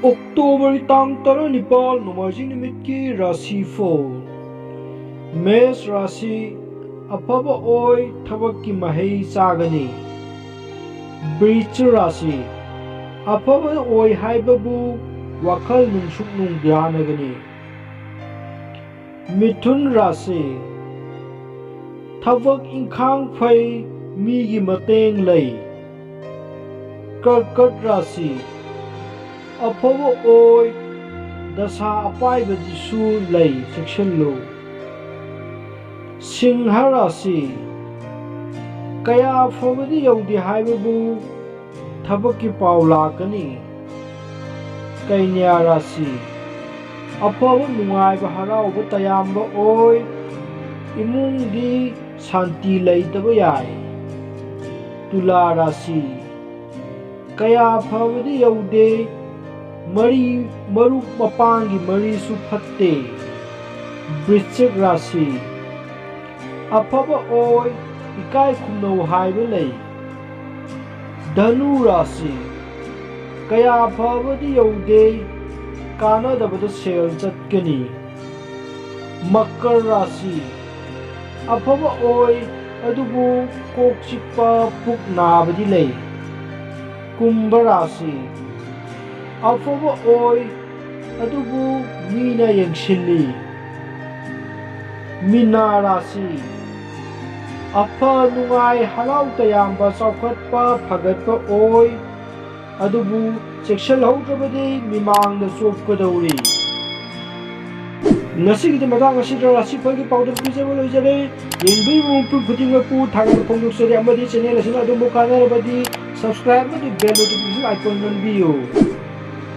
October तांग तरा निपाल नोमाजिंग निमित की राशि फोल मेष राशि अफब ओय थबक की महई चागनी। वृश्च राशि अफब ओय हाइबबु वखल नुंसुक नुंग ध्यानगनी। मिथुन राशि थबक इंखांग फै मीगी मतेंग लई। कर्कट राशि अफब ओय दशा अपाइबदिसु लई चेक्सल्लु। सिंह राशि कया अफबदि यौदे हाइबबु थबक की पाउ लाकनी। कन्या राशि अफब नुंगाइब हराउब तयाम्ब ओय इमुंगी शांति लैतब याय। तुला राशि कया अफबदि यौदे मरी मरुप मपांगी मरीसु फत्ते। वृश्चिक राशि अफब ओय इकाई खुमनौ हाइब लई। धनु राशि कया अफबदि यौदे कानदबद सेल चटकनी। मकर राशि अफब ओय अदुबु कोक चिक्पा पुक नाबदि लई। कुंभ राशि अफब ओय अदुबु मीना यंगसिल्ली। मीना राशि अफा नुंगाई हराउ तयाम्बा चौखटपा फगटपा ओय अदुबु चेक्सल्हौद्रबदि मिमांगदा चोपकदौरी। नसिगिदि मतांग असिदा राशिफलगी पाउदर पिजबा लोइजरे। येंबिबु मुपुर खुदिंगपु थागत फोंदोक्सरे अमदि चैनल असिना अदुमु कानरबदि सब्सक्राइब अमदि बेल नोटिफिकेशन आइकॉन नंबियो।